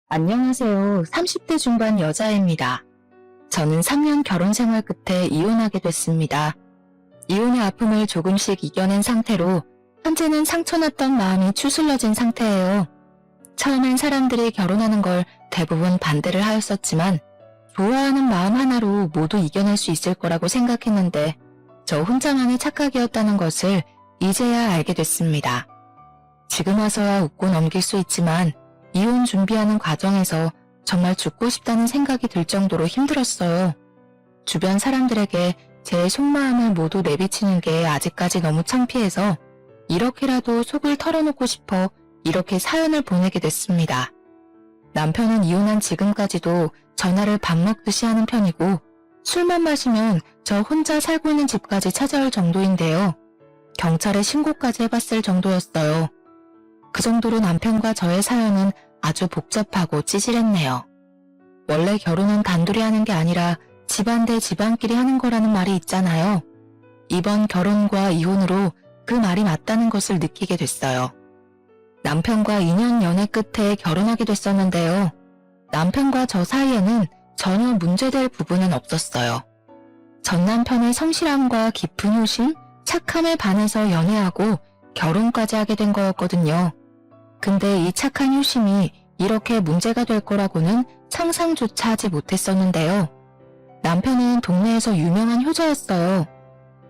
안녕하세요. 30대 중반 여자입니다. 저는 3년 결혼 생활 끝에 이혼하게 됐습니다. 이혼의 아픔을 조금씩 이겨낸 상태로 현재는 상처났던 마음이 추슬러진 상태예요. 처음엔 사람들이 결혼하는 걸 대부분 반대를 하였었지만 좋아하는 마음 하나로 모두 이겨낼 수 있을 거라고 생각했는데 저 혼자만의 착각이었다는 것을 이제야 알게 됐습니다. 지금 와서야 웃고 넘길 수 있지만 이혼 준비하는 과정에서 정말 죽고 싶다는 생각이 들 정도로 힘들었어요. 주변 사람들에게 제 속마음을 모두 내비치는 게 아직까지 너무 창피해서 이렇게라도 속을 털어놓고 싶어 이렇게 사연을 보내게 됐습니다. 남편은 이혼한 지금까지도 전화를 밥 먹듯이 하는 편이고 술만 마시면 저 혼자 살고 있는 집까지 찾아올 정도인데요. 경찰에 신고까지 해봤을 정도였어요. 그 정도로 남편과 저의 사연은 아주 복잡하고 찌질했네요. 원래 결혼은 단둘이 하는 게 아니라 집안 대 집안끼리 하는 거라는 말이 있잖아요. 이번 결혼과 이혼으로 그 말이 맞다는 것을 느끼게 됐어요. 남편과 2년 연애 끝에 결혼하게 됐었는데요. 남편과 저 사이에는 전혀 문제될 부분은 없었어요. 전 남편의 성실함과 깊은 효심, 착함에 반해서 연애하고 결혼까지 하게 된 거였거든요. 근데 이 착한 효심이 이렇게 문제가 될 거라고는 상상조차 하지 못했었는데요. 남편은 동네에서 유명한 효자였어요.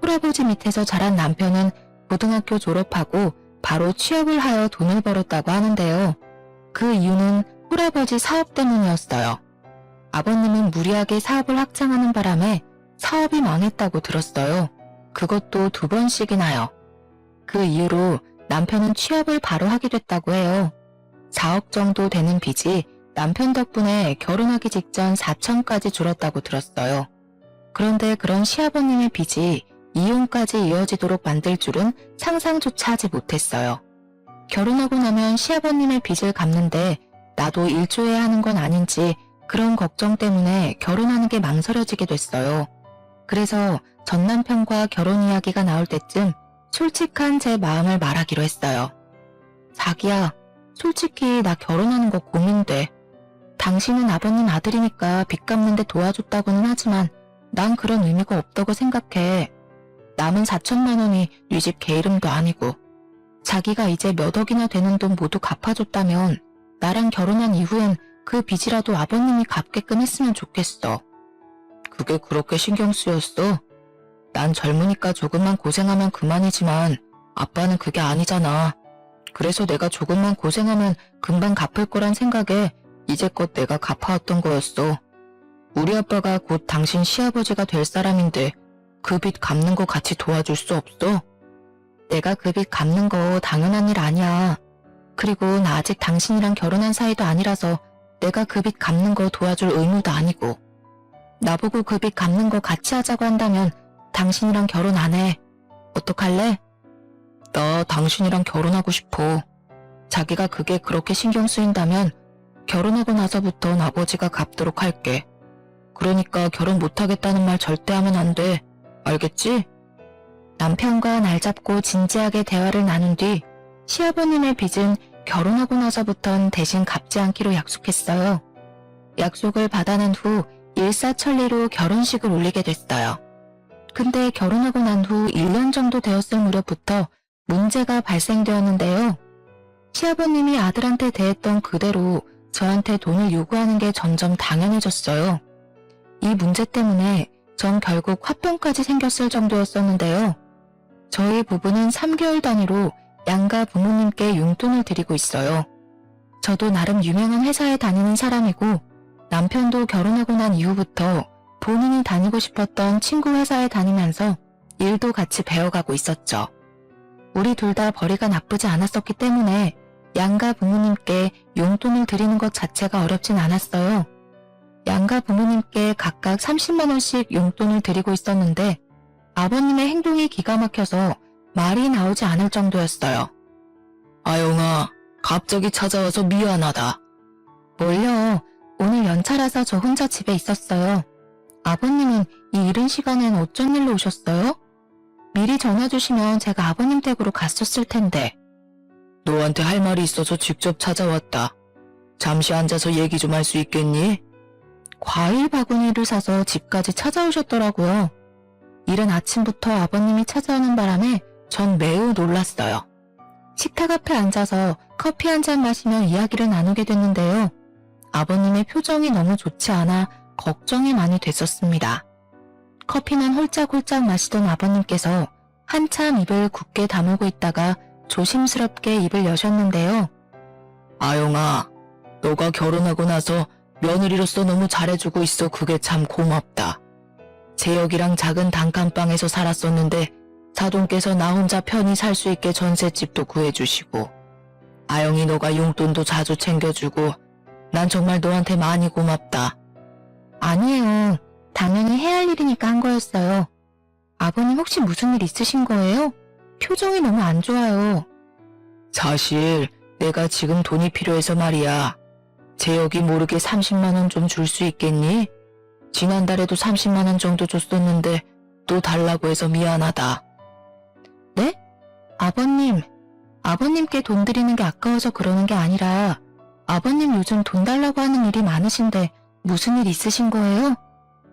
할아버지 밑에서 자란 남편은 고등학교 졸업하고 바로 취업을 하여 돈을 벌었다고 하는데요. 그 이유는 할아버지 사업 때문이었어요. 아버님은 무리하게 사업을 확장하는 바람에 사업이 망했다고 들었어요. 그것도 2번씩이나요. 그 이후로 남편은 취업을 바로 하게 됐다고 해요. 4억 정도 되는 빚이 남편 덕분에 결혼하기 직전 4천까지 줄었다고 들었어요. 그런데 그런 시아버님의 빚이 이혼까지 이어지도록 만들 줄은 상상조차 하지 못했어요. 결혼하고 나면 시아버님의 빚을 갚는데 나도 일조해야 하는 건 아닌지 그런 걱정 때문에 결혼하는 게 망설여지게 됐어요. 그래서 전 남편과 결혼 이야기가 나올 때쯤 솔직한 제 마음을 말하기로 했어요. 자기야, 솔직히 나 결혼하는 거 고민돼. 당신은 아버님 아들이니까 빚 갚는데 도와줬다고는 하지만 난 그런 의미가 없다고 생각해. 남은 4천만 원이 네 집 개 이름도 아니고 자기가 이제 몇 억이나 되는 돈 모두 갚아줬다면 나랑 결혼한 이후엔 그 빚이라도 아버님이 갚게끔 했으면 좋겠어. 그게 그렇게 신경 쓰였어? 난 젊으니까 조금만 고생하면 그만이지만 아빠는 그게 아니잖아. 그래서 내가 조금만 고생하면 금방 갚을 거란 생각에 이제껏 내가 갚아왔던 거였어. 우리 아빠가 곧 당신 시아버지가 될 사람인데 그 빚 갚는 거 같이 도와줄 수 없어? 내가 그 빚 갚는 거 당연한 일 아니야. 그리고 나 아직 당신이랑 결혼한 사이도 아니라서 내가 그 빚 갚는 거 도와줄 의무도 아니고. 나보고 그 빚 갚는 거 같이 하자고 한다면 당신이랑 결혼 안 해. 어떡할래? 나 당신이랑 결혼하고 싶어. 자기가 그게 그렇게 신경 쓰인다면 결혼하고 나서부턴 아버지가 갚도록 할게. 그러니까 결혼 못하겠다는 말 절대 하면 안 돼. 알겠지? 남편과 날 잡고 진지하게 대화를 나눈 뒤 시아버님의 빚은 결혼하고 나서부턴 대신 갚지 않기로 약속했어요. 약속을 받아낸 후 일사천리로 결혼식을 올리게 됐어요. 근데 결혼하고 난 후 1년 정도 되었을 무렵부터 문제가 발생되었는데요. 시아버님이 아들한테 대했던 그대로 저한테 돈을 요구하는 게 점점 당연해졌어요. 이 문제 때문에 전 결국 화병까지 생겼을 정도였었는데요. 저희 부부는 3개월 단위로 양가 부모님께 용돈을 드리고 있어요. 저도 나름 유명한 회사에 다니는 사람이고 남편도 결혼하고 난 이후부터 본인이 다니고 싶었던 친구 회사에 다니면서 일도 같이 배워가고 있었죠. 우리 둘 다 벌이가 나쁘지 않았었기 때문에 양가 부모님께 용돈을 드리는 것 자체가 어렵진 않았어요. 양가 부모님께 각각 30만 원씩 용돈을 드리고 있었는데 아버님의 행동이 기가 막혀서 말이 나오지 않을 정도였어요. 아영아, 갑자기 찾아와서 미안하다. 뭘요? 오늘 연차라서 저 혼자 집에 있었어요. 아버님은 이 이른 시간엔 어쩐 일로 오셨어요? 미리 전화 주시면 제가 아버님 댁으로 갔었을 텐데. 너한테 할 말이 있어서 직접 찾아왔다. 잠시 앉아서 얘기 좀 할 수 있겠니? 과일 바구니를 사서 집까지 찾아오셨더라고요. 이른 아침부터 아버님이 찾아오는 바람에 전 매우 놀랐어요. 식탁 앞에 앉아서 커피 한 잔 마시며 이야기를 나누게 됐는데요. 아버님의 표정이 너무 좋지 않아 걱정이 많이 됐었습니다. 커피만 홀짝홀짝 마시던 아버님께서 한참 입을 굳게 다물고 있다가 조심스럽게 입을 여셨는데요. 아영아, 너가 결혼하고 나서 며느리로서 너무 잘해주고 있어. 그게 참 고맙다. 재혁이랑 작은 단칸방에서 살았었는데 사돈께서 나 혼자 편히 살 수 있게 전셋집도 구해주시고, 아영이 너가 용돈도 자주 챙겨주고 난 정말 너한테 많이 고맙다. 아니에요. 당연히 해야 할 일이니까 한 거였어요. 아버님 혹시 무슨 일 있으신 거예요? 표정이 너무 안 좋아요. 사실 내가 지금 돈이 필요해서 말이야. 재혁이 모르게 30만 원 좀 줄 수 있겠니? 지난달에도 30만 원 정도 줬었는데 또 달라고 해서 미안하다. 네? 아버님께 돈 드리는 게 아까워서 그러는 게 아니라 아버님 요즘 돈 달라고 하는 일이 많으신데 무슨 일 있으신 거예요?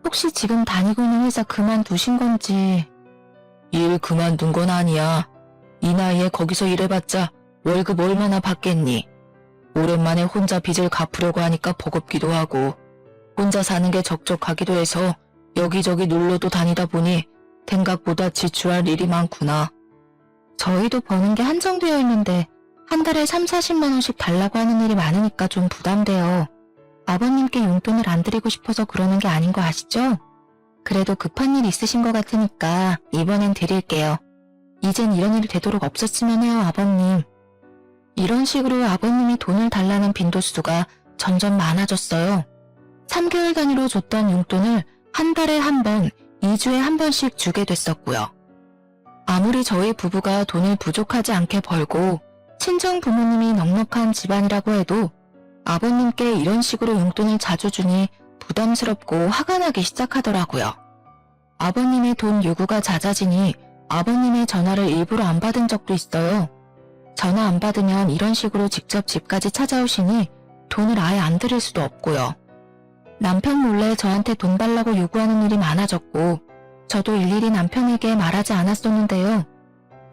혹시 지금 다니고 있는 회사 그만두신 건지. 일 그만둔 건 아니야. 이 나이에 거기서 일해봤자 월급 얼마나 받겠니? 오랜만에 혼자 빚을 갚으려고 하니까 버겁기도 하고 혼자 사는 게 적적하기도 해서 여기저기 놀러도 다니다 보니 생각보다 지출할 일이 많구나. 저희도 버는 게 한정되어 있는데 한 달에 3, 40만 원씩 달라고 하는 일이 많으니까 좀 부담돼요. 아버님께 용돈을 안 드리고 싶어서 그러는 게 아닌 거 아시죠? 그래도 급한 일 있으신 것 같으니까 이번엔 드릴게요. 이젠 이런 일이 되도록 없었으면 해요, 아버님. 이런 식으로 아버님이 돈을 달라는 빈도수가 점점 많아졌어요. 3개월 단위로 줬던 용돈을 한 달에 한 번, 2주에 한 번씩 주게 됐었고요. 아무리 저희 부부가 돈을 부족하지 않게 벌고 친정 부모님이 넉넉한 집안이라고 해도 아버님께 이런 식으로 용돈을 자주 주니 부담스럽고 화가 나기 시작하더라고요. 아버님의 돈 요구가 잦아지니 아버님의 전화를 일부러 안 받은 적도 있어요. 전화 안 받으면 이런 식으로 직접 집까지 찾아오시니 돈을 아예 안 드릴 수도 없고요. 남편 몰래 저한테 돈 달라고 요구하는 일이 많아졌고 저도 일일이 남편에게 말하지 않았었는데요.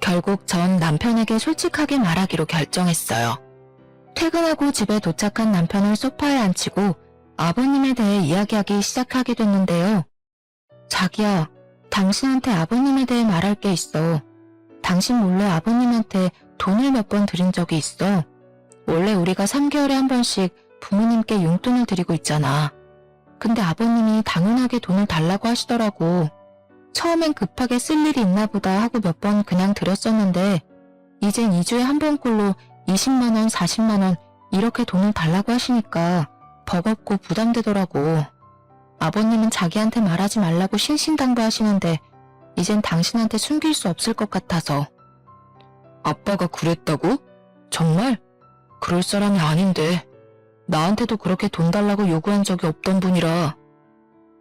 결국 전 남편에게 솔직하게 말하기로 결정했어요. 퇴근하고 집에 도착한 남편을 소파에 앉히고 아버님에 대해 이야기하기 시작하게 됐는데요. 자기야, 당신한테 아버님에 대해 말할 게 있어. 당신 몰래 아버님한테 돈을 몇 번 드린 적이 있어. 원래 우리가 3개월에 한 번씩 부모님께 용돈을 드리고 있잖아. 근데 아버님이 당연하게 돈을 달라고 하시더라고. 처음엔 급하게 쓸 일이 있나 보다 하고 몇 번 그냥 드렸었는데 이젠 2주에 한 번꼴로 20만 원, 40만 원 이렇게 돈을 달라고 하시니까 버겁고 부담되더라고. 아버님은 자기한테 말하지 말라고 신신당부하시는데 이젠 당신한테 숨길 수 없을 것 같아서. 아빠가 그랬다고? 정말? 그럴 사람이 아닌데. 나한테도 그렇게 돈 달라고 요구한 적이 없던 분이라.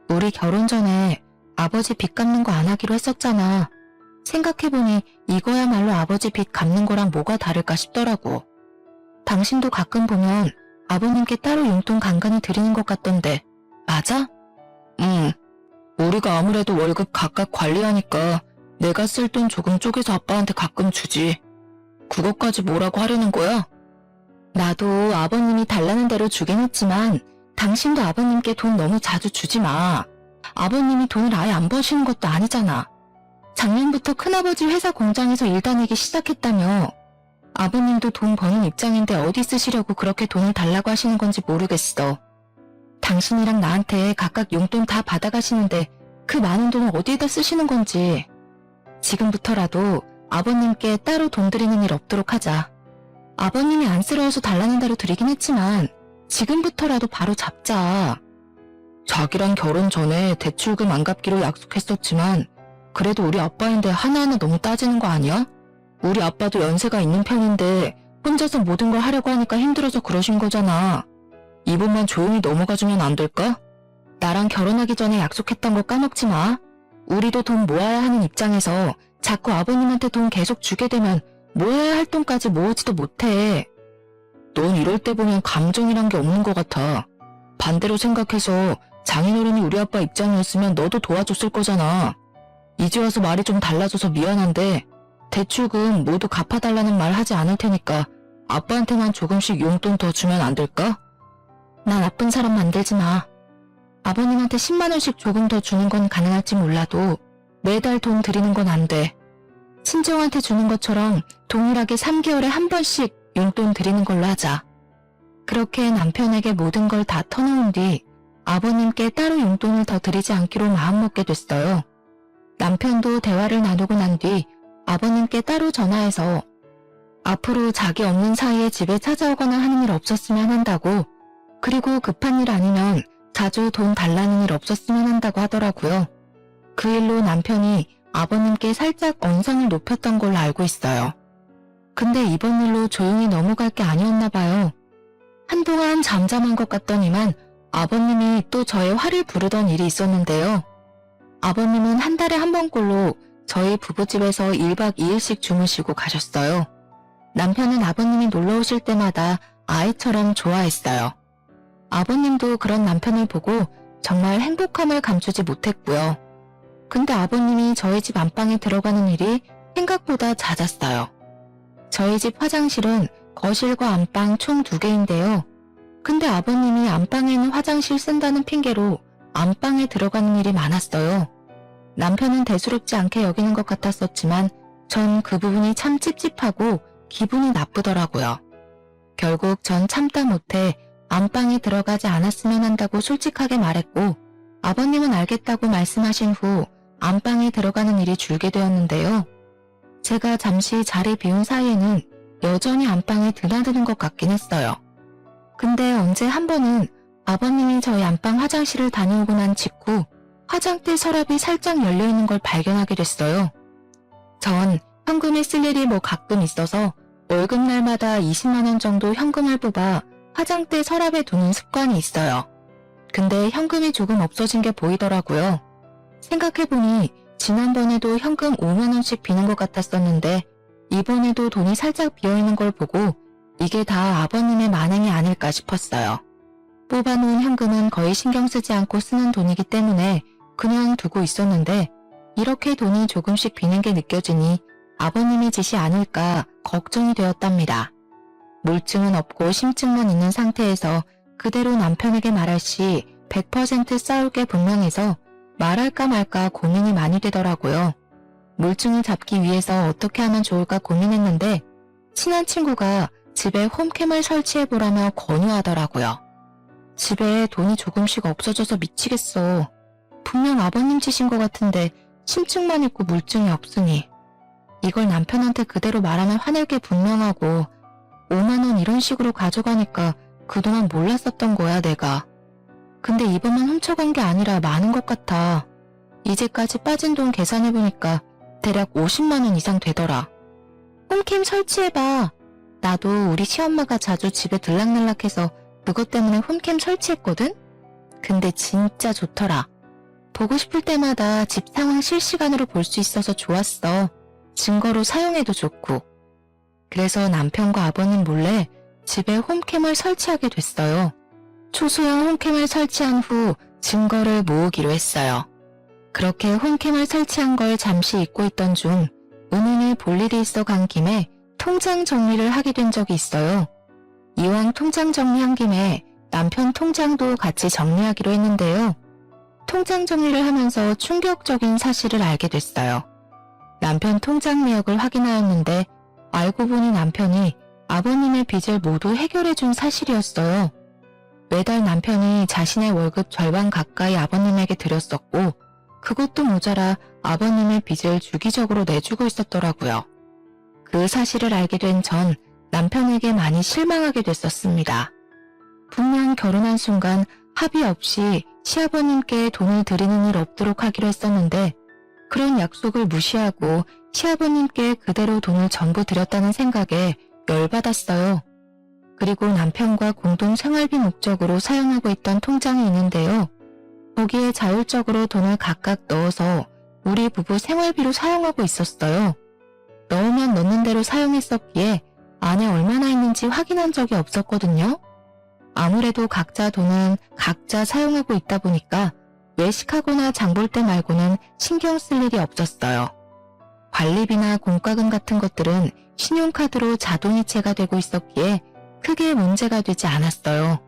우리 결혼 전에 아버지 빚 갚는 거 안 하기로 했었잖아. 생각해보니 이거야말로 아버지 빚 갚는 거랑 뭐가 다를까 싶더라고. 당신도 가끔 보면 아버님께 따로 용돈 간간히 드리는 것 같던데 맞아? 응. 우리가 아무래도 월급 각각 관리하니까 내가 쓸 돈 조금 쪼개서 아빠한테 가끔 주지. 그것까지 뭐라고 하려는 거야? 나도 아버님이 달라는 대로 주긴 했지만 당신도 아버님께 돈 너무 자주 주지 마. 아버님이 돈을 아예 안 버시는 것도 아니잖아. 작년부터 큰아버지 회사 공장에서 일 다니기 시작했다며. 아버님도 돈 버는 입장인데 어디 쓰시려고 그렇게 돈을 달라고 하시는 건지 모르겠어. 당신이랑 나한테 각각 용돈 다 받아가시는데 그 많은 돈을 어디에다 쓰시는 건지. 지금부터라도 아버님께 따로 돈 드리는 일 없도록 하자. 아버님이 안쓰러워서 달라는 대로 드리긴 했지만 지금부터라도 바로 잡자. 자기랑 결혼 전에 대출금 안 갚기로 약속했었지만 그래도 우리 아빠인데 하나하나 너무 따지는 거 아니야? 우리 아빠도 연세가 있는 편인데 혼자서 모든 걸 하려고 하니까 힘들어서 그러신 거잖아. 이번만 조용히 넘어가주면 안 될까? 나랑 결혼하기 전에 약속했던 거 까먹지 마. 우리도 돈 모아야 하는 입장에서 자꾸 아버님한테 돈 계속 주게 되면 모아야 할 돈까지 모으지도 못해. 넌 이럴 때 보면 감정이란 게 없는 것 같아. 반대로 생각해서 장인어른이 우리 아빠 입장이었으면 너도 도와줬을 거잖아. 이제 와서 말이 좀 달라져서 미안한데 대출금 모두 갚아달라는 말 하지 않을 테니까 아빠한테만 조금씩 용돈 더 주면 안 될까? 나 나쁜 사람 만들지 마. 아버님한테 10만 원씩 조금 더 주는 건 가능할지 몰라도 매달 돈 드리는 건 안 돼. 친정한테 주는 것처럼 동일하게 3개월에 한 번씩 용돈 드리는 걸로 하자. 그렇게 남편에게 모든 걸 다 터놓은 뒤 아버님께 따로 용돈을 더 드리지 않기로 마음먹게 됐어요. 남편도 대화를 나누고 난 뒤 아버님께 따로 전화해서 앞으로 자기 없는 사이에 집에 찾아오거나 하는 일 없었으면 한다고, 그리고 급한 일 아니면 자주 돈 달라는 일 없었으면 한다고 하더라고요. 그 일로 남편이 아버님께 살짝 언성을 높였던 걸로 알고 있어요. 근데 이번 일로 조용히 넘어갈 게 아니었나 봐요. 한동안 잠잠한 것 같더니만 아버님이 또 저의 화를 부르던 일이 있었는데요. 아버님은 한 달에 한 번꼴로 저희 부부집에서 1박 2일씩 주무시고 가셨어요. 남편은 아버님이 놀러 오실 때마다 아이처럼 좋아했어요. 아버님도 그런 남편을 보고 정말 행복함을 감추지 못했고요. 근데 아버님이 저희 집 안방에 들어가는 일이 생각보다 잦았어요. 저희 집 화장실은 거실과 안방 총 2개인데요. 근데 아버님이 안방에 있는 화장실 쓴다는 핑계로 안방에 들어가는 일이 많았어요. 남편은 대수롭지 않게 여기는 것 같았었지만 전 그 부분이 참 찝찝하고 기분이 나쁘더라고요. 결국 전 참다 못해 안방에 들어가지 않았으면 한다고 솔직하게 말했고, 아버님은 알겠다고 말씀하신 후 안방에 들어가는 일이 줄게 되었는데요. 제가 잠시 자리 비운 사이에는 여전히 안방에 드나드는 것 같긴 했어요. 근데 언제 한 번은 아버님이 저희 안방 화장실을 다녀오고 난 직후 화장대 서랍이 살짝 열려있는 걸 발견하게 됐어요. 전 현금을 쓸 일이 가끔 있어서 월급날마다 20만 원 정도 현금을 뽑아 화장대 서랍에 두는 습관이 있어요. 근데 현금이 조금 없어진 게 보이더라고요. 생각해보니 지난번에도 현금 5만 원씩 비는 것 같았었는데 이번에도 돈이 살짝 비어있는 걸 보고 이게 다 아버님의 만행이 아닐까 싶었어요. 뽑아놓은 현금은 거의 신경 쓰지 않고 쓰는 돈이기 때문에 그냥 두고 있었는데 이렇게 돈이 조금씩 비는 게 느껴지니 아버님의 짓이 아닐까 걱정이 되었답니다. 물증은 없고 심증만 있는 상태에서 그대로 남편에게 말할 시 100% 싸울 게 분명해서 말할까 말까 고민이 많이 되더라고요. 물증을 잡기 위해서 어떻게 하면 좋을까 고민했는데 친한 친구가 집에 홈캠을 설치해보라며 권유하더라고요. 집에 돈이 조금씩 없어져서 미치겠어. 분명 아버님 짓인 것 같은데 심증만 있고 물증이 없으니. 이걸 남편한테 그대로 말하면 화낼 게 분명하고 5만 원 이런 식으로 가져가니까 그동안 몰랐었던 거야 내가. 근데 이번만 훔쳐간 게 아니라 많은 것 같아. 이제까지 빠진 돈 계산해보니까 대략 50만 원 이상 되더라. 홈캠 설치해봐. 나도 우리 시엄마가 자주 집에 들락날락해서 그것 때문에 홈캠 설치했거든? 근데 진짜 좋더라. 보고 싶을 때마다 집 상황 실시간으로 볼 수 있어서 좋았어. 증거로 사용해도 좋고. 그래서 남편과 아버님 몰래 집에 홈캠을 설치하게 됐어요. 초소형 홈캠을 설치한 후 증거를 모으기로 했어요. 그렇게 홈캠을 설치한 걸 잠시 잊고 있던 중 은행에 볼 일이 있어 간 김에 통장 정리를 하게 된 적이 있어요. 이왕 통장 정리한 김에 남편 통장도 같이 정리하기로 했는데요. 통장 정리를 하면서 충격적인 사실을 알게 됐어요. 남편 통장 내역을 확인하였는데 알고 보니 남편이 아버님의 빚을 모두 해결해준 사실이었어요. 매달 남편이 자신의 월급 절반 가까이 아버님에게 드렸었고 그것도 모자라 아버님의 빚을 주기적으로 내주고 있었더라고요. 그 사실을 알게 된 전 남편에게 많이 실망하게 됐었습니다. 분명 결혼한 순간 합의 없이 시아버님께 돈을 드리는 일 없도록 하기로 했었는데 그런 약속을 무시하고 시아버님께 그대로 돈을 전부 드렸다는 생각에 열받았어요. 그리고 남편과 공동 생활비 목적으로 사용하고 있던 통장이 있는데요. 거기에 자율적으로 돈을 각각 넣어서 우리 부부 생활비로 사용하고 있었어요. 넣으면 넣는 대로 사용했었기에 안에 얼마나 있는지 확인한 적이 없었거든요. 아무래도 각자 돈은 각자 사용하고 있다 보니까 외식하거나 장볼 때 말고는 신경 쓸 일이 없었어요. 관리비나 공과금 같은 것들은 신용카드로 자동이체가 되고 있었기에 크게 문제가 되지 않았어요.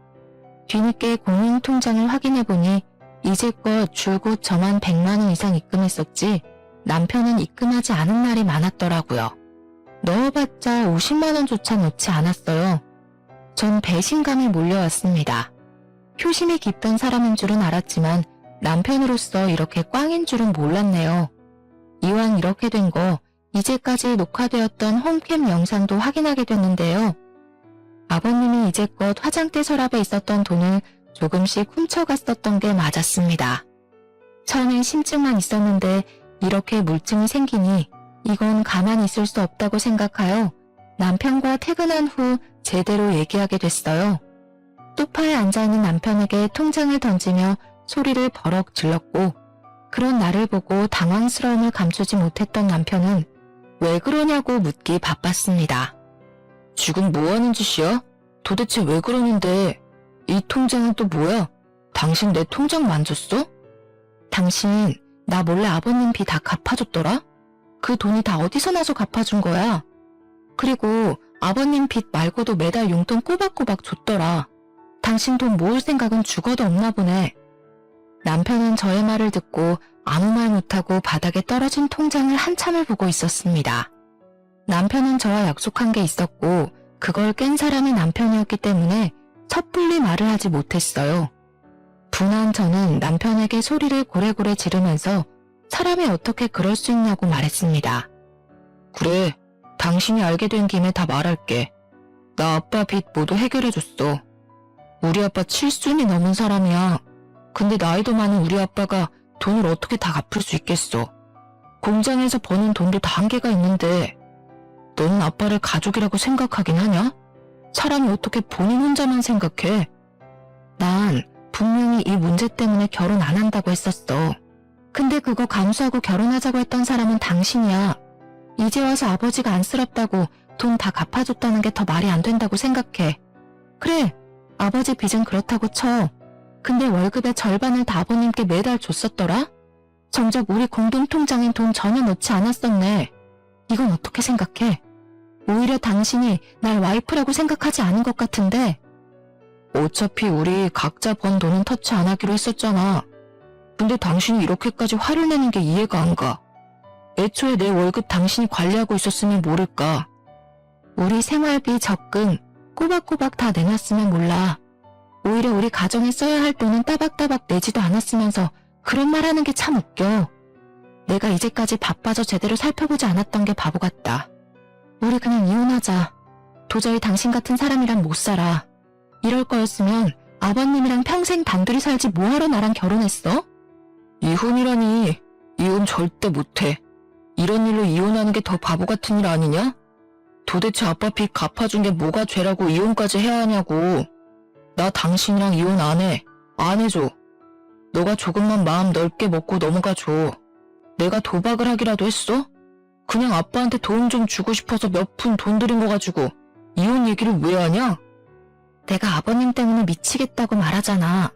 뒤늦게 공인통장을 확인해보니 이제껏 줄곧 저만 100만 원 이상 입금했었지 남편은 입금하지 않은 날이 많았더라고요. 넣어봤자 50만 원조차 넣지 않았어요. 전 배신감이 몰려왔습니다. 효심이 깊던 사람인 줄은 알았지만 남편으로서 이렇게 꽝인 줄은 몰랐네요. 이왕 이렇게 된 거 이제까지 녹화되었던 홈캠 영상도 확인하게 됐는데요. 아버님이 이제껏 화장대 서랍에 있었던 돈을 조금씩 훔쳐갔었던 게 맞았습니다. 처음엔 심증만 있었는데 이렇게 물증이 생기니 이건 가만히 있을 수 없다고 생각하여 남편과 퇴근한 후 제대로 얘기하게 됐어요. 소파에 앉아있는 남편에게 통장을 던지며 소리를 버럭 질렀고 그런 나를 보고 당황스러움을 감추지 못했던 남편은 왜 그러냐고 묻기 바빴습니다. 지금 뭐하는 짓이야? 도대체 왜 그러는데? 이 통장은 또 뭐야? 당신 내 통장 만졌어? 당신 나 몰래 아버님 빚 다 갚아줬더라? 그 돈이 다 어디서 나서 갚아준 거야? 그리고 아버님 빚 말고도 매달 용돈 꼬박꼬박 줬더라. 당신 돈 모을 생각은 죽어도 없나 보네. 남편은 저의 말을 듣고 아무 말 못하고 바닥에 떨어진 통장을 한참을 보고 있었습니다. 남편은 저와 약속한 게 있었고 그걸 깬 사람이 남편이었기 때문에 섣불리 말을 하지 못했어요. 분한 저는 남편에게 소리를 고래고래 지르면서 사람이 어떻게 그럴 수 있냐고 말했습니다. 그래, 당신이 알게 된 김에 다 말할게. 나 아빠 빚 모두 해결해줬어. 우리 아빠 7순이 넘은 사람이야. 근데 나이도 많은 우리 아빠가 돈을 어떻게 다 갚을 수 있겠어. 공장에서 버는 돈도 다 한계가 있는데 너는 아빠를 가족이라고 생각하긴 하냐? 사람이 어떻게 본인 혼자만 생각해? 난 분명히 이 문제 때문에 결혼 안 한다고 했었어. 근데 그거 감수하고 결혼하자고 했던 사람은 당신이야. 이제 와서 아버지가 안쓰럽다고 돈 다 갚아줬다는 게 더 말이 안 된다고 생각해. 그래, 아버지 빚은 그렇다고 쳐. 근데 월급의 절반을 다 아버님께 매달 줬었더라? 정작 우리 공동통장엔 돈 전혀 넣지 않았었네. 이건 어떻게 생각해? 오히려 당신이 날 와이프라고 생각하지 않은 것 같은데. 어차피 우리 각자 번 돈은 터치 안 하기로 했었잖아. 근데 당신이 이렇게까지 화를 내는 게 이해가 안 가. 애초에 내 월급 당신이 관리하고 있었으면 모를까. 우리 생활비, 적금 꼬박꼬박 다 내놨으면 몰라. 오히려 우리 가정에 써야 할 돈은 따박따박 내지도 않았으면서 그런 말 하는 게 참 웃겨. 내가 이제까지 바빠져 제대로 살펴보지 않았던 게 바보 같다. 우리 그냥 이혼하자. 도저히 당신 같은 사람이랑 못 살아. 이럴 거였으면 아버님이랑 평생 단둘이 살지 뭐하러 나랑 결혼했어? 이혼이라니. 이혼 절대 못해. 이런 일로 이혼하는 게 더 바보 같은 일 아니냐? 도대체 아빠 빚 갚아준 게 뭐가 죄라고 이혼까지 해야 하냐고. 나 당신이랑 이혼 안 해. 안 해줘. 너가 조금만 마음 넓게 먹고 넘어가줘. 내가 도박을 하기라도 했어? 그냥 아빠한테 도움 좀 주고 싶어서 몇 푼 돈 들인 거 가지고 이혼 얘기를 왜 하냐? 내가 아버님 때문에 미치겠다고 말하잖아.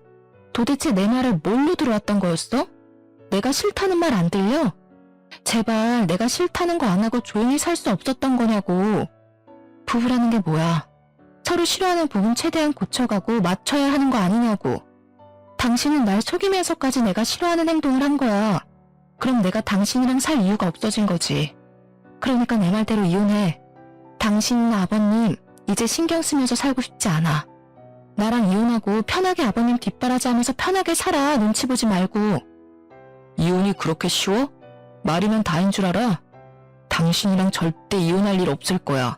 도대체 내 말을 뭘로 들어왔던 거였어? 내가 싫다는 말 안 들려? 제발 내가 싫다는 거 안 하고 조용히 살 수 없었던 거냐고. 부부라는 게 뭐야? 서로 싫어하는 부분 최대한 고쳐가고 맞춰야 하는 거 아니냐고. 당신은 날 속이면서까지 내가 싫어하는 행동을 한 거야. 그럼 내가 당신이랑 살 이유가 없어진 거지. 그러니까 내 말대로 이혼해. 당신이나 아버님 이제 신경 쓰면서 살고 싶지 않아. 나랑 이혼하고 편하게 아버님 뒷바라지하면서 편하게 살아. 눈치 보지 말고. 이혼이 그렇게 쉬워? 말이면 다인 줄 알아? 당신이랑 절대 이혼할 일 없을 거야.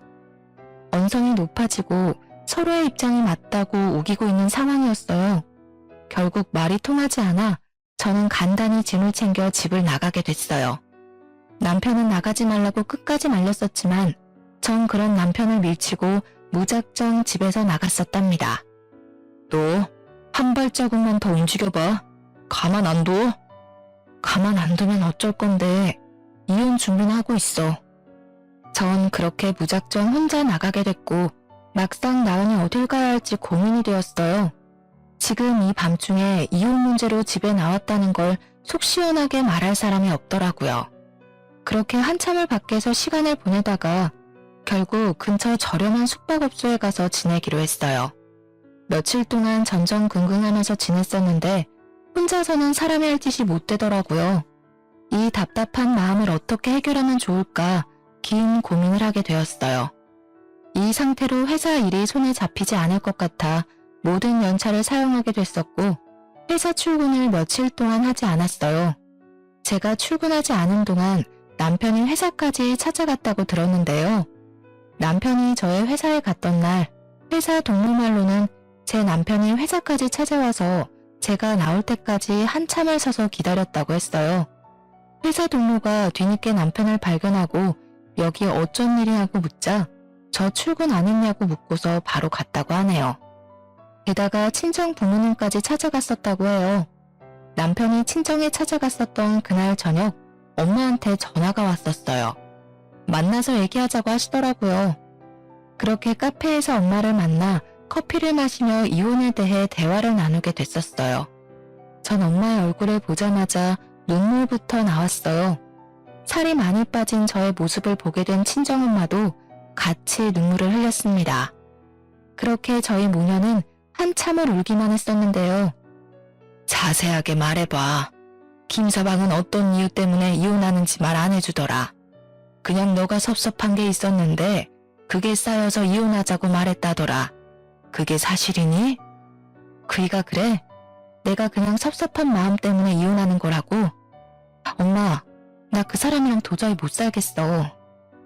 언성이 높아지고 서로의 입장이 맞다고 우기고 있는 상황이었어요. 결국 말이 통하지 않아 저는 간단히 짐을 챙겨 집을 나가게 됐어요. 남편은 나가지 말라고 끝까지 말렸었지만 전 그런 남편을 밀치고 무작정 집에서 나갔었답니다. 너 한 발자국만 더 움직여봐. 가만 안 둬? 가만 안 두면 어쩔 건데 이혼 준비는 하고 있어. 전 그렇게 무작정 혼자 나가게 됐고 막상 나은이 어딜 가야 할지 고민이 되었어요. 지금 이 밤중에 이혼 문제로 집에 나왔다는 걸 속 시원하게 말할 사람이 없더라고요. 그렇게 한참을 밖에서 시간을 보내다가 결국 근처 저렴한 숙박업소에 가서 지내기로 했어요. 며칠 동안 전전긍긍하면서 지냈었는데 혼자서는 사람이 할 짓이 못 되더라고요. 이 답답한 마음을 어떻게 해결하면 좋을까 긴 고민을 하게 되었어요. 이 상태로 회사 일이 손에 잡히지 않을 것 같아 모든 연차를 사용하게 됐었고 회사 출근을 며칠 동안 하지 않았어요. 제가 출근하지 않은 동안 남편이 회사까지 찾아갔다고 들었는데요. 남편이 저의 회사에 갔던 날 회사 동료말로는 제 남편이 회사까지 찾아와서 제가 나올 때까지 한참을 서서 기다렸다고 했어요. 회사 동료가 뒤늦게 남편을 발견하고 여기 어쩐 일이냐고 묻자 저 출근 안 했냐고 묻고서 바로 갔다고 하네요. 게다가 친정 부모님까지 찾아갔었다고 해요. 남편이 친정에 찾아갔었던 그날 저녁 엄마한테 전화가 왔었어요. 만나서 얘기하자고 하시더라고요. 그렇게 카페에서 엄마를 만나 커피를 마시며 이혼에 대해 대화를 나누게 됐었어요. 전 엄마의 얼굴을 보자마자 눈물부터 나왔어요. 살이 많이 빠진 저의 모습을 보게 된 친정엄마도 같이 눈물을 흘렸습니다. 그렇게 저희 모녀는 한참을 울기만 했었는데요. 자세하게 말해봐. 김서방은 어떤 이유 때문에 이혼하는지 말 안 해주더라. 그냥 너가 섭섭한 게 있었는데 그게 쌓여서 이혼하자고 말했다더라. 그게 사실이니? 그이가 그래? 내가 그냥 섭섭한 마음 때문에 이혼하는 거라고? 엄마, 나 그 사람이랑 도저히 못 살겠어.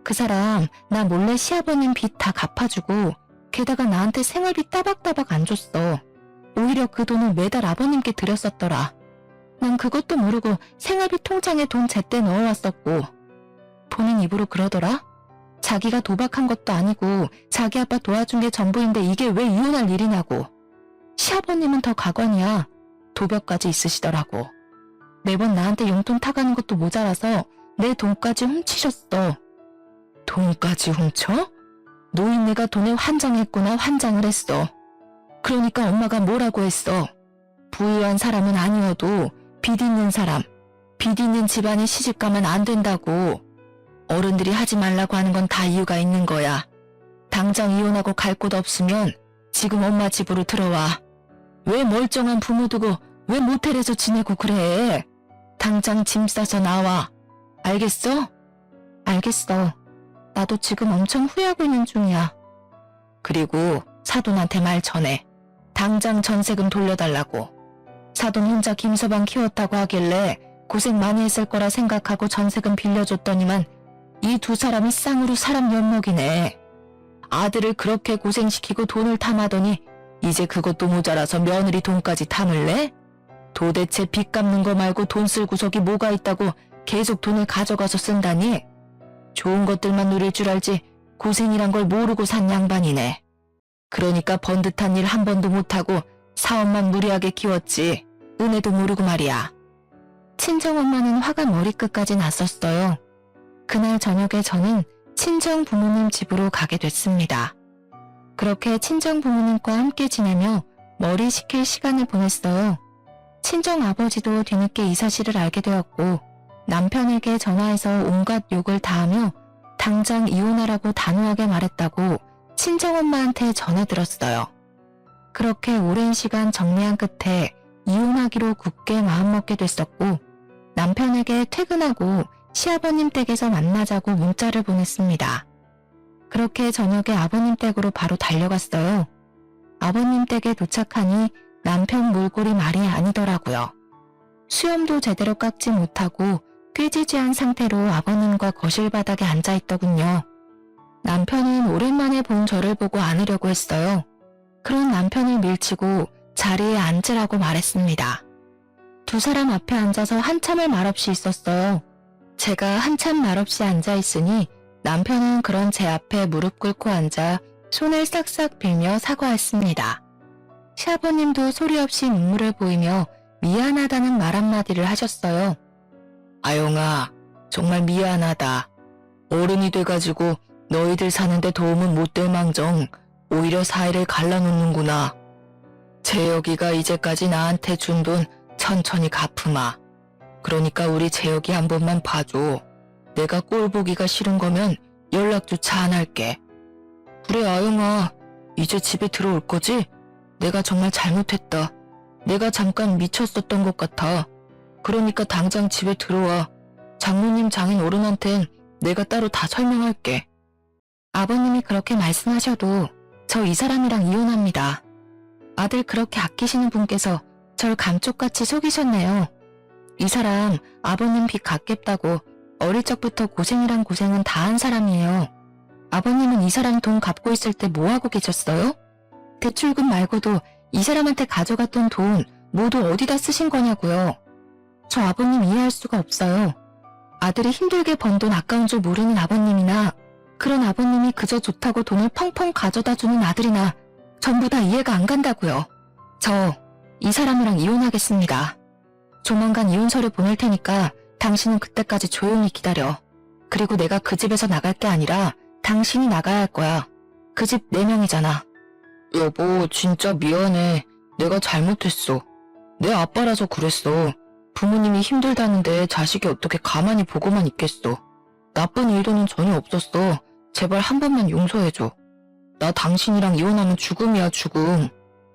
그 사람 나 몰래 시아버님 빚 다 갚아주고 게다가 나한테 생활비 따박따박 안 줬어. 오히려 그 돈을 매달 아버님께 드렸었더라. 난 그것도 모르고 생활비 통장에 돈 제때 넣어왔었고 본인 입으로 그러더라. 자기가 도박한 것도 아니고 자기 아빠 도와준 게 전부인데 이게 왜 이혼할 일이냐고. 시아버님은 더 가관이야. 도벽까지 있으시더라고. 매번 나한테 용돈 타가는 것도 모자라서 내 돈까지 훔치셨어. 돈까지 훔쳐? 노인네가 돈에 환장했구나. 환장을 했어. 그러니까 엄마가 뭐라고 했어. 부유한 사람은 아니어도 빚 있는 사람, 빚 있는 집안에 시집가면 안 된다고. 어른들이 하지 말라고 하는 건 다 이유가 있는 거야. 당장 이혼하고 갈 곳 없으면 지금 엄마 집으로 들어와. 왜 멀쩡한 부모 두고 왜 모텔에서 지내고 그래? 당장 짐 싸서 나와. 알겠어? 알겠어. 나도 지금 엄청 후회하고 있는 중이야. 그리고 사돈한테 말 전해. 당장 전세금 돌려달라고. 사돈 혼자 김서방 키웠다고 하길래 고생 많이 했을 거라 생각하고 전세금 빌려줬더니만 이 두 사람이 쌍으로 사람 엿먹이네. 아들을 그렇게 고생시키고 돈을 탐하더니 이제 그것도 모자라서 며느리 돈까지 탐을래? 도대체 빚 갚는 거 말고 돈 쓸 구석이 뭐가 있다고 계속 돈을 가져가서 쓴다니? 좋은 것들만 누릴 줄 알지 고생이란 걸 모르고 산 양반이네. 그러니까 번듯한 일 한 번도 못하고 사업만 무리하게 키웠지. 은혜도 모르고 말이야. 친정엄마는 화가 머리끝까지 났었어요. 그날 저녁에 저는 친정 부모님 집으로 가게 됐습니다. 그렇게 친정 부모님과 함께 지내며 머리 식힐 시간을 보냈어요. 친정 아버지도 뒤늦게 이 사실을 알게 되었고 남편에게 전화해서 온갖 욕을 다하며 당장 이혼하라고 단호하게 말했다고 친정엄마한테 전해 들었어요. 그렇게 오랜 시간 정리한 끝에 이혼하기로 굳게 마음먹게 됐었고 남편에게 퇴근하고 시아버님 댁에서 만나자고 문자를 보냈습니다. 그렇게 저녁에 아버님 댁으로 바로 달려갔어요. 아버님 댁에 도착하니 남편 몰골이 말이 아니더라고요. 수염도 제대로 깎지 못하고 꾀지지한 상태로 아버님과 거실 바닥에 앉아있더군요. 남편은 오랜만에 본 저를 보고 안으려고 했어요. 그런 남편을 밀치고 자리에 앉으라고 말했습니다. 두 사람 앞에 앉아서 한참을 말없이 있었어요. 제가 한참 말없이 앉아있으니 남편은 그런 제 앞에 무릎 꿇고 앉아 손을 싹싹 빌며 사과했습니다. 시아버님도 소리 없이 눈물을 보이며 미안하다는 말 한마디를 하셨어요. 아용아, 정말 미안하다. 어른이 돼가지고 너희들 사는데 도움은 못 될 망정 오히려 사이를 갈라놓는구나. 재혁이가 이제까지 나한테 준 돈 천천히 갚으마. 그러니까 우리 재혁이 한 번만 봐줘. 내가 꼴 보기가 싫은 거면 연락조차 안 할게. 그래 아영아, 이제 집에 들어올 거지? 내가 정말 잘못했다. 내가 잠깐 미쳤었던 것 같아. 그러니까 당장 집에 들어와. 장모님 장인 어른한텐 내가 따로 다 설명할게. 아버님이 그렇게 말씀하셔도 저 이 사람이랑 이혼합니다. 아들 그렇게 아끼시는 분께서 절 감쪽같이 속이셨네요. 이 사람 아버님 빚 갚겠다고 어릴 적부터 고생이란 고생은 다 한 사람이에요. 아버님은 이 사람 돈 갚고 있을 때 뭐하고 계셨어요? 대출금 말고도 이 사람한테 가져갔던 돈 모두 어디다 쓰신 거냐고요. 저 아버님 이해할 수가 없어요. 아들이 힘들게 번 돈 아까운 줄 모르는 아버님이나 그런 아버님이 그저 좋다고 돈을 펑펑 가져다 주는 아들이나 전부 다 이해가 안 간다고요. 저 이 사람이랑 이혼하겠습니다. 조만간 이혼서를 보낼 테니까 당신은 그때까지 조용히 기다려. 그리고 내가 그 집에서 나갈 게 아니라 당신이 나가야 할 거야. 그 집 4명이잖아. 여보, 진짜 미안해. 내가 잘못했어. 내 아빠라서 그랬어. 부모님이 힘들다는데 자식이 어떻게 가만히 보고만 있겠어. 나쁜 의도는 전혀 없었어. 제발 한 번만 용서해줘. 나 당신이랑 이혼하면 죽음이야, 죽음.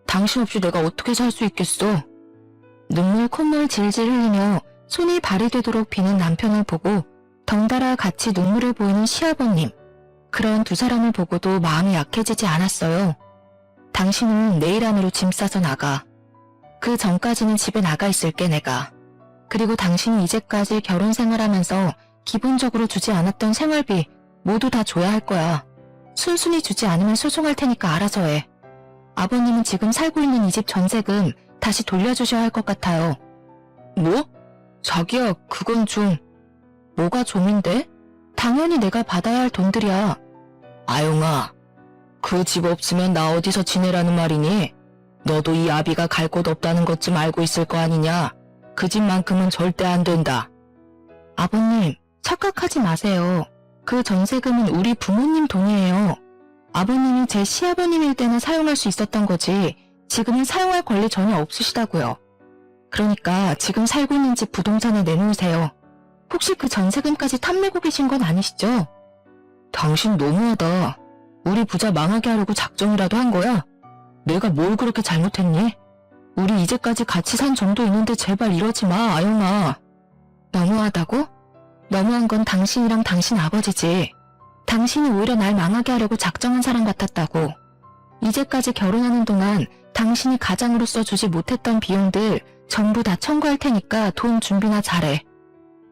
당신 없이 내가 어떻게 살 수 있겠어. 눈물 콧물 질질 흘리며 손이 발이 되도록 비는 남편을 보고 덩달아 같이 눈물을 보이는 시아버님. 그런 두 사람을 보고도 마음이 약해지지 않았어요. 당신은 내일 안으로 짐 싸서 나가. 그 전까지는 집에 나가 있을게 내가. 그리고 당신이 이제까지 결혼 생활하면서 기본적으로 주지 않았던 생활비 모두 다 줘야 할 거야. 순순히 주지 않으면 소송할 테니까 알아서 해. 아버님은 지금 살고 있는 이 집 전세금 다시 돌려주셔야 할 것 같아요. 뭐? 자기야, 그건 좀... 뭐가 좀인데? 당연히 내가 받아야 할 돈들이야. 아영아, 그 집 없으면 나 어디서 지내라는 말이니? 너도 이 아비가 갈 곳 없다는 것 좀 알고 있을 거 아니냐? 그 집만큼은 절대 안 된다. 아버님, 착각하지 마세요. 그 전세금은 우리 부모님 돈이에요. 아버님이 제 시아버님일 때는 사용할 수 있었던 거지 지금은 사용할 권리 전혀 없으시다고요. 그러니까 지금 살고 있는 집 부동산에 내놓으세요. 혹시 그 전세금까지 탐내고 계신 건 아니시죠? 당신 너무하다. 우리 부자 망하게 하려고 작정이라도 한 거야? 내가 뭘 그렇게 잘못했니? 우리 이제까지 같이 산 정도 있는데 제발 이러지 마, 아영아. 너무하다고? 너무한 건 당신이랑 당신 아버지지. 당신이 오히려 날 망하게 하려고 작정한 사람 같았다고. 이제까지 결혼하는 동안 당신이 가장으로서 주지 못했던 비용들 전부 다 청구할 테니까 돈 준비나 잘해.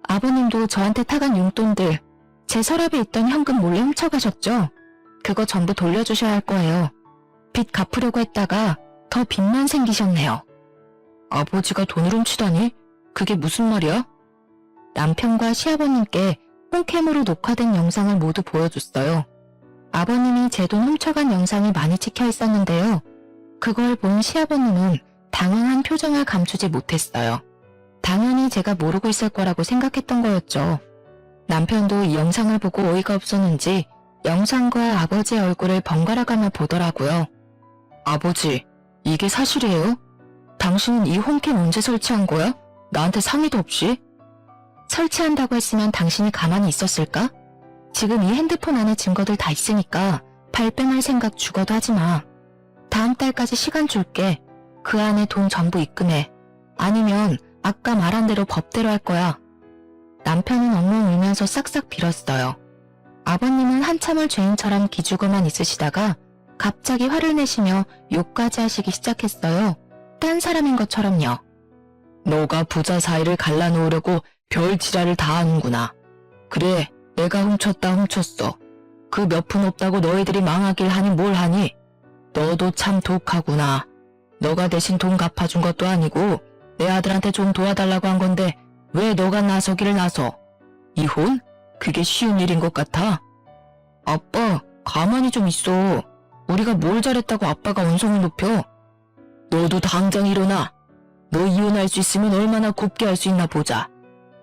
아버님도 저한테 타간 용돈들, 제 서랍에 있던 현금 몰래 훔쳐가셨죠? 그거 전부 돌려주셔야 할 거예요. 빚 갚으려고 했다가 더 빚만 생기셨네요. 아버지가 돈을 훔치다니? 그게 무슨 말이야? 남편과 시아버님께 홈캠으로 녹화된 영상을 모두 보여줬어요. 아버님이 제 돈 훔쳐간 영상이 많이 찍혀 있었는데요. 그걸 본 시아버님은 당황한 표정을 감추지 못했어요. 당연히 제가 모르고 있을 거라고 생각했던 거였죠. 남편도 이 영상을 보고 어이가 없었는지 영상과 아버지의 얼굴을 번갈아가며 보더라고요. 아버지, 이게 사실이에요? 당신은 이 홈캠 언제 설치한 거야? 나한테 상의도 없이? 설치한다고 했으면 당신이 가만히 있었을까? 지금 이 핸드폰 안에 증거들 다 있으니까 발뺌할 생각 죽어도 하지 마. 다음 달까지 시간 줄게. 그 안에 돈 전부 입금해. 아니면 아까 말한 대로 법대로 할 거야. 남편은 엉엉 울면서 싹싹 빌었어요. 아버님은 한참을 죄인처럼 기죽어만 있으시다가 갑자기 화를 내시며 욕까지 하시기 시작했어요. 딴 사람인 것처럼요. 너가 부자 사이를 갈라놓으려고 별 지랄을 다 하는구나. 그래, 내가 훔쳤다 훔쳤어. 그 몇 푼 없다고 너희들이 망하길 하니 뭘 하니? 너도 참 독하구나. 너가 대신 돈 갚아준 것도 아니고 내 아들한테 좀 도와달라고 한 건데 왜 너가 나서기를 나서? 이혼? 그게 쉬운 일인 것 같아? 아빠, 가만히 좀 있어. 우리가 뭘 잘했다고 아빠가 언성을 높여? 너도 당장 일어나. 너 이혼할 수 있으면 얼마나 곱게 할 수 있나 보자.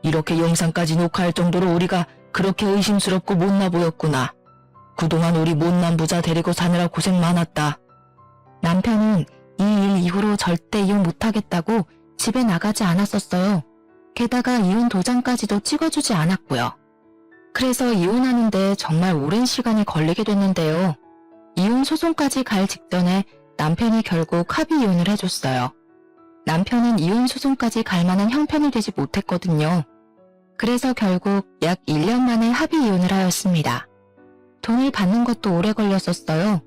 이렇게 영상까지 녹화할 정도로 우리가 그렇게 의심스럽고 못나 보였구나. 그동안 우리 못난 부자 데리고 사느라 고생 많았다. 남편은 이 일 이후로 절대 이혼 못하겠다고 집에 나가지 않았었어요. 게다가 이혼 도장까지도 찍어주지 않았고요. 그래서 이혼하는데 정말 오랜 시간이 걸리게 됐는데요. 이혼 소송까지 갈 직전에 남편이 결국 합의 이혼을 해줬어요. 남편은 이혼 소송까지 갈 만한 형편이 되지 못했거든요. 그래서 결국 약 1년 만에 합의 이혼을 하였습니다. 돈을 받는 것도 오래 걸렸었어요.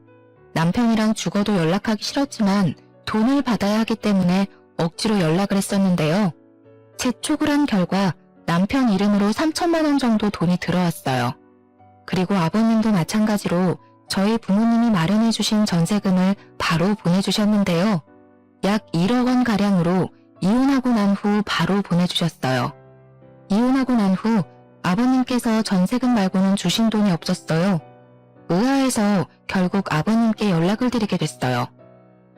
남편이랑 죽어도 연락하기 싫었지만 돈을 받아야 하기 때문에 억지로 연락을 했었는데요. 재촉을 한 결과 남편 이름으로 3천만 원 정도 돈이 들어왔어요. 그리고 아버님도 마찬가지로 저희 부모님이 마련해 주신 전세금을 바로 보내주셨는데요. 약 1억 원 가량으로 이혼하고 난 후 바로 보내주셨어요. 이혼하고 난 후 아버님께서 전세금 말고는 주신 돈이 없었어요. 의아해서 결국 아버님께 연락을 드리게 됐어요.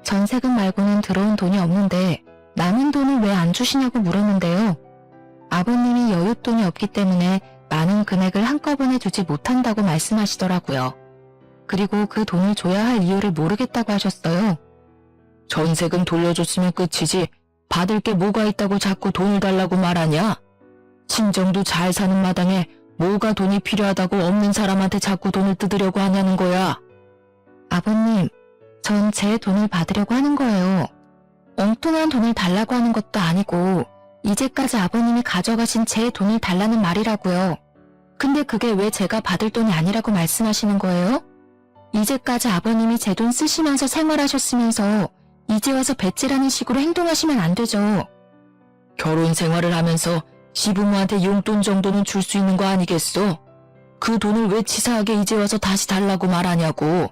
전세금 말고는 들어온 돈이 없는데 남은 돈을 왜 안 주시냐고 물었는데요. 아버님이 여윳돈이 없기 때문에 많은 금액을 한꺼번에 주지 못한다고 말씀하시더라고요. 그리고 그 돈을 줘야 할 이유를 모르겠다고 하셨어요. 전세금 돌려줬으면 끝이지 받을 게 뭐가 있다고 자꾸 돈을 달라고 말하냐? 친정도 잘 사는 마당에 뭐가 돈이 필요하다고 없는 사람한테 자꾸 돈을 뜯으려고 하냐는 거야. 아버님, 전 제 돈을 받으려고 하는 거예요. 엉뚱한 돈을 달라고 하는 것도 아니고 이제까지 아버님이 가져가신 제 돈을 달라는 말이라고요. 근데 그게 왜 제가 받을 돈이 아니라고 말씀하시는 거예요? 이제까지 아버님이 제 돈 쓰시면서 생활하셨으면서 이제 와서 배째라는 식으로 행동하시면 안 되죠. 결혼 생활을 하면서 시부모한테 용돈 정도는 줄 수 있는 거 아니겠어? 그 돈을 왜 치사하게 이제 와서 다시 달라고 말하냐고.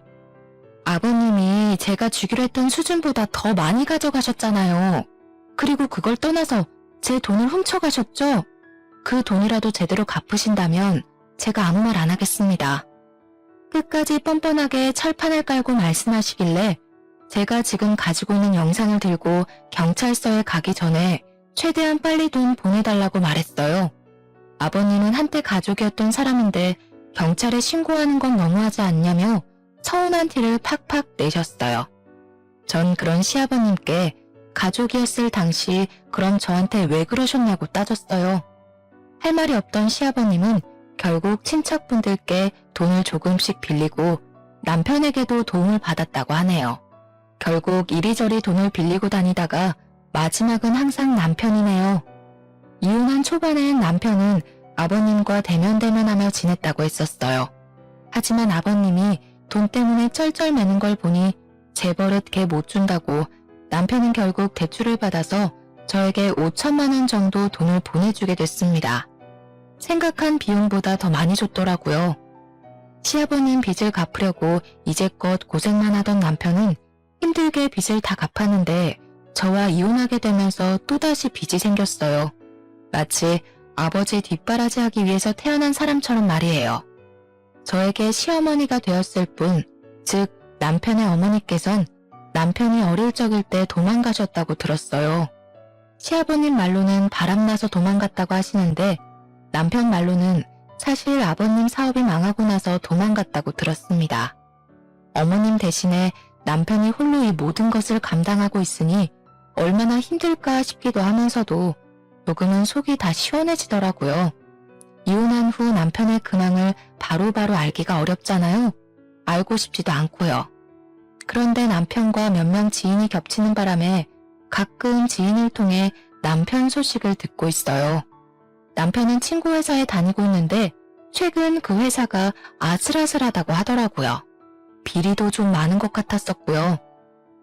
아버님이 제가 주기로 했던 수준보다 더 많이 가져가셨잖아요. 그리고 그걸 떠나서 제 돈을 훔쳐가셨죠? 그 돈이라도 제대로 갚으신다면 제가 아무 말 안 하겠습니다. 끝까지 뻔뻔하게 철판을 깔고 말씀하시길래 제가 지금 가지고 있는 영상을 들고 경찰서에 가기 전에 최대한 빨리 돈 보내달라고 말했어요. 아버님은 한때 가족이었던 사람인데 경찰에 신고하는 건 너무하지 않냐며 서운한 티를 팍팍 내셨어요. 전 그런 시아버님께 가족이었을 당시 그럼 저한테 왜 그러셨냐고 따졌어요. 할 말이 없던 시아버님은 결국 친척분들께 돈을 조금씩 빌리고 남편에게도 도움을 받았다고 하네요. 결국 이리저리 돈을 빌리고 다니다가 마지막은 항상 남편이네요. 이혼한 초반엔 남편은 아버님과 대면대면하며 지냈다고 했었어요. 하지만 아버님이 돈 때문에 쩔쩔매는 걸 보니 제 버릇 걔 못 준다고 남편은 결국 대출을 받아서 저에게 5천만 원 정도 돈을 보내주게 됐습니다. 생각한 비용보다 더 많이 줬더라고요. 시아버님 빚을 갚으려고 이제껏 고생만 하던 남편은 힘들게 빚을 다 갚았는데 저와 이혼하게 되면서 또다시 빚이 생겼어요. 마치 아버지 뒷바라지하기 위해서 태어난 사람처럼 말이에요. 저에게 시어머니가 되었을 뿐, 즉 남편의 어머니께선 남편이 어릴 적일 때 도망가셨다고 들었어요. 시아버님 말로는 바람나서 도망갔다고 하시는데 남편 말로는 사실 아버님 사업이 망하고 나서 도망갔다고 들었습니다. 어머님 대신에 남편이 홀로 이 모든 것을 감당하고 있으니 얼마나 힘들까 싶기도 하면서도 조금은 속이 다 시원해지더라고요. 이혼한 후 남편의 근황을 바로바로 알기가 어렵잖아요. 알고 싶지도 않고요. 그런데 남편과 몇 명 지인이 겹치는 바람에 가끔 지인을 통해 남편 소식을 듣고 있어요. 남편은 친구 회사에 다니고 있는데 최근 그 회사가 아슬아슬하다고 하더라고요. 비리도 좀 많은 것 같았었고요.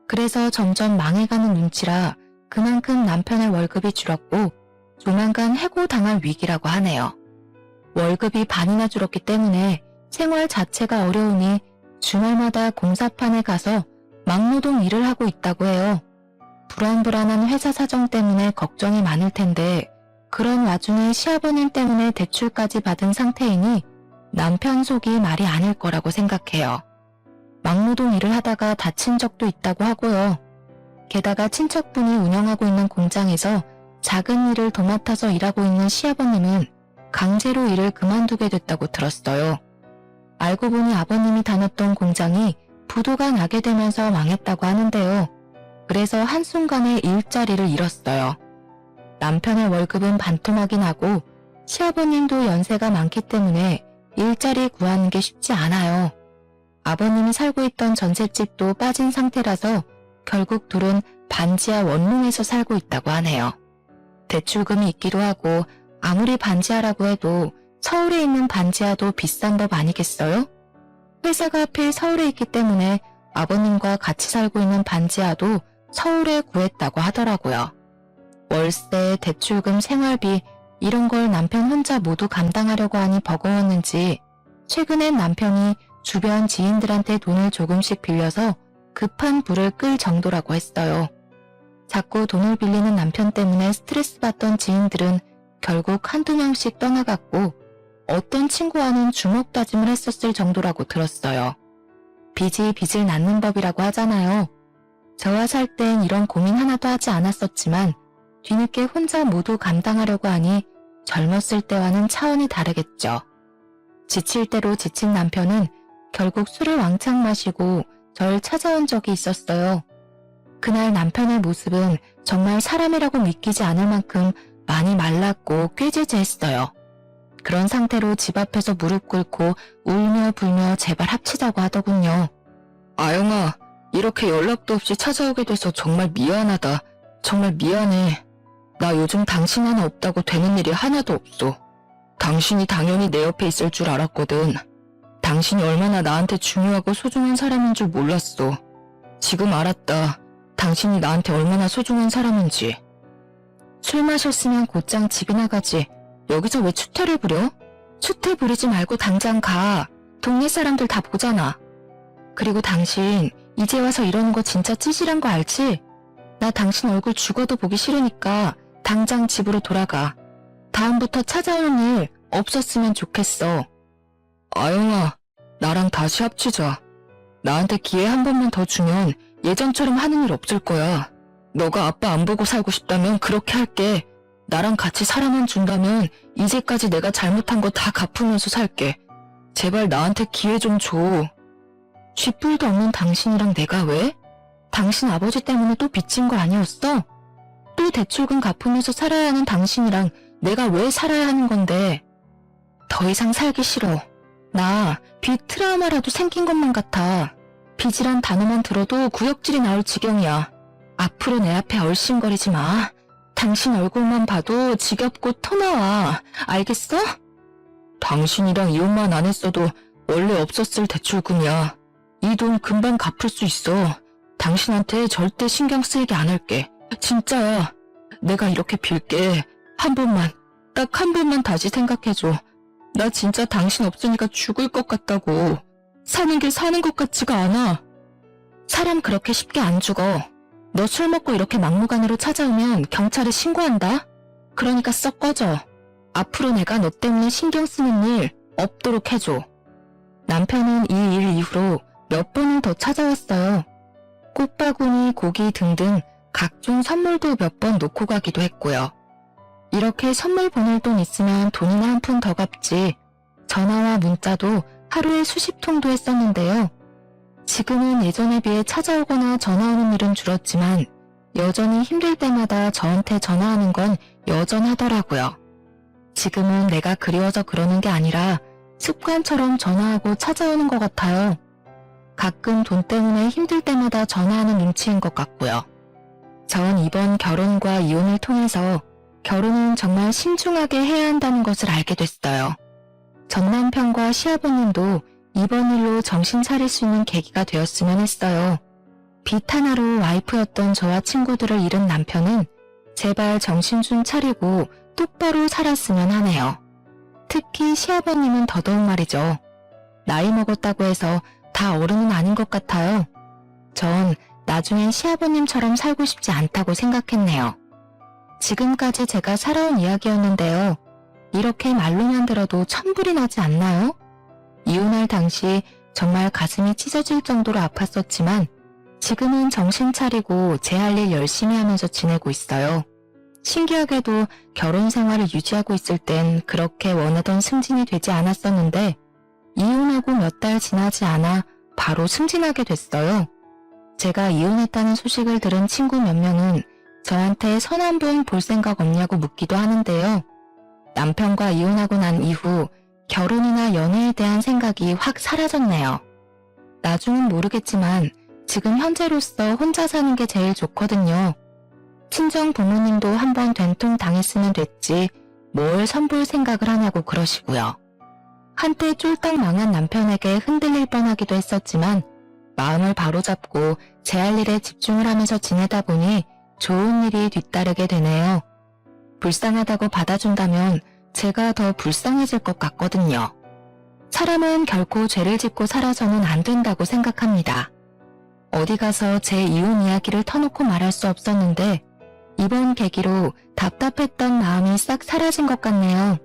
그래서 점점 망해가는 눈치라 그만큼 남편의 월급이 줄었고 조만간 해고당할 위기라고 하네요. 월급이 반이나 줄었기 때문에 생활 자체가 어려우니 주말마다 공사판에 가서 막노동 일을 하고 있다고 해요. 불안불안한 회사 사정 때문에 걱정이 많을 텐데 그런 와중에 시아버님 때문에 대출까지 받은 상태이니 남편 속이 말이 아닐 거라고 생각해요. 막노동 일을 하다가 다친 적도 있다고 하고요. 게다가 친척분이 운영하고 있는 공장에서 작은 일을 도맡아서 일하고 있는 시아버님은 강제로 일을 그만두게 됐다고 들었어요. 알고 보니 아버님이 다녔던 공장이 부도가 나게 되면서 망했다고 하는데요. 그래서 한순간에 일자리를 잃었어요. 남편의 월급은 반토막이 나고 시아버님도 연세가 많기 때문에 일자리 구하는 게 쉽지 않아요. 아버님이 살고 있던 전셋집도 빠진 상태라서 결국 둘은 반지하 원룸에서 살고 있다고 하네요. 대출금이 있기도 하고 아무리 반지하라고 해도 서울에 있는 반지하도 비싼 법 아니겠어요? 회사가 하필 서울에 있기 때문에 아버님과 같이 살고 있는 반지하도 서울에 구했다고 하더라고요. 월세, 대출금, 생활비 이런 걸 남편 혼자 모두 감당하려고 하니 버거웠는지 최근엔 남편이 주변 지인들한테 돈을 조금씩 빌려서 급한 불을 끌 정도라고 했어요. 자꾸 돈을 빌리는 남편 때문에 스트레스 받던 지인들은 결국 한두 명씩 떠나갔고 어떤 친구와는 주먹 다짐을 했었을 정도라고 들었어요. 빚이 빚을 낳는 법이라고 하잖아요. 저와 살 땐 이런 고민 하나도 하지 않았었지만 뒤늦게 혼자 모두 감당하려고 하니 젊었을 때와는 차원이 다르겠죠. 지칠 대로 지친 남편은 결국 술을 왕창 마시고 절 찾아온 적이 있었어요. 그날 남편의 모습은 정말 사람이라고 믿기지 않을 만큼 많이 말랐고 꾀죄죄했어요. 그런 상태로 집 앞에서 무릎 꿇고 울며 불며 제발 합치자고 하더군요. 아영아, 이렇게 연락도 없이 찾아오게 돼서 정말 미안하다. 정말 미안해. 나 요즘 당신 하나 없다고 되는 일이 하나도 없어. 당신이 당연히 내 옆에 있을 줄 알았거든. 당신이 얼마나 나한테 중요하고 소중한 사람인 줄 몰랐어. 지금 알았다. 당신이 나한테 얼마나 소중한 사람인지. 술 마셨으면 곧장 집이나 가지. 여기서 왜 추태를 부려? 추태 부리지 말고 당장 가. 동네 사람들 다 보잖아. 그리고 당신 이제 와서 이러는 거 진짜 찌질한 거 알지? 나 당신 얼굴 죽어도 보기 싫으니까 당장 집으로 돌아가. 다음부터 찾아오는 일 없었으면 좋겠어. 아영아, 나랑 다시 합치자. 나한테 기회 한 번만 더 주면 예전처럼 하는 일 없을 거야. 너가 아빠 안 보고 살고 싶다면 그렇게 할게. 나랑 같이 사랑만 준다면 이제까지 내가 잘못한 거 다 갚으면서 살게. 제발 나한테 기회 좀 줘. 쥐뿔도 없는 당신이랑 내가 왜? 당신 아버지 때문에 또 빚진 거 아니었어? 또 대출금 갚으면서 살아야 하는 당신이랑 내가 왜 살아야 하는 건데. 더 이상 살기 싫어. 나 빚 트라우마라도 생긴 것만 같아. 빚이란 단어만 들어도 구역질이 나올 지경이야. 앞으로 내 앞에 얼씬거리지 마. 당신 얼굴만 봐도 지겹고 토나와. 알겠어? 당신이랑 이혼만 안 했어도 원래 없었을 대출금이야. 이 돈 금방 갚을 수 있어. 당신한테 절대 신경 쓰이게 안 할게. 진짜야. 내가 이렇게 빌게. 한 번만, 딱 한 번만 다시 생각해줘. 나 진짜 당신 없으니까 죽을 것 같다고. 사는 게 사는 것 같지가 않아. 사람 그렇게 쉽게 안 죽어. 너 술 먹고 이렇게 막무가내로 찾아오면 경찰에 신고한다. 그러니까 썩 꺼져. 앞으로 내가 너 때문에 신경 쓰는 일 없도록 해줘. 남편은 이 일 이후로 몇 번은 더 찾아왔어요. 꽃바구니, 고기 등등 각종 선물도 몇 번 놓고 가기도 했고요. 이렇게 선물 보낼 돈 있으면 돈이나 한 푼 더 갚지. 전화와 문자도 하루에 수십 통도 했었는데요. 지금은 예전에 비해 찾아오거나 전화오는 일은 줄었지만 여전히 힘들 때마다 저한테 전화하는 건 여전하더라고요. 지금은 내가 그리워서 그러는 게 아니라 습관처럼 전화하고 찾아오는 것 같아요. 가끔 돈 때문에 힘들 때마다 전화하는 눈치인 것 같고요. 전 이번 결혼과 이혼을 통해서 결혼은 정말 신중하게 해야 한다는 것을 알게 됐어요. 전 남편과 시아버님도 이번 일로 정신 차릴 수 있는 계기가 되었으면 했어요. 빚 하나로 와이프였던 저와 친구들을 잃은 남편은 제발 정신 좀 차리고 똑바로 살았으면 하네요. 특히 시아버님은 더더욱 말이죠. 나이 먹었다고 해서 다 어른은 아닌 것 같아요. 전 나중엔 시아버님처럼 살고 싶지 않다고 생각했네요. 지금까지 제가 살아온 이야기였는데요. 이렇게 말로만 들어도 천불이 나지 않나요? 이혼할 당시 정말 가슴이 찢어질 정도로 아팠었지만 지금은 정신 차리고 제 할 일 열심히 하면서 지내고 있어요. 신기하게도 결혼 생활을 유지하고 있을 땐 그렇게 원하던 승진이 되지 않았었는데 이혼하고 몇 달 지나지 않아 바로 승진하게 됐어요. 제가 이혼했다는 소식을 들은 친구 몇 명은 저한테 선 한 번 볼 생각 없냐고 묻기도 하는데요. 남편과 이혼하고 난 이후 결혼이나 연애에 대한 생각이 확 사라졌네요. 나중은 모르겠지만 지금 현재로서 혼자 사는 게 제일 좋거든요. 친정 부모님도 한번 된통 당했으면 됐지 뭘 선볼 생각을 하냐고 그러시고요. 한때 쫄딱 망한 남편에게 흔들릴 뻔하기도 했었지만 마음을 바로잡고 제 할 일에 집중을 하면서 지내다 보니 좋은 일이 뒤따르게 되네요. 불쌍하다고 받아준다면 제가 더 불쌍해질 것 같거든요. 사람은 결코 죄를 짓고 살아서는 안 된다고 생각합니다. 어디 가서 제 이혼 이야기를 터놓고 말할 수 없었는데 이번 계기로 답답했던 마음이 싹 사라진 것 같네요.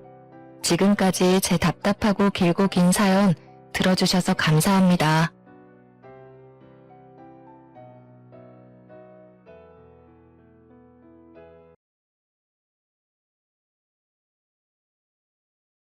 지금까지 제 답답하고 길고 긴 사연 들어주셔서 감사합니다.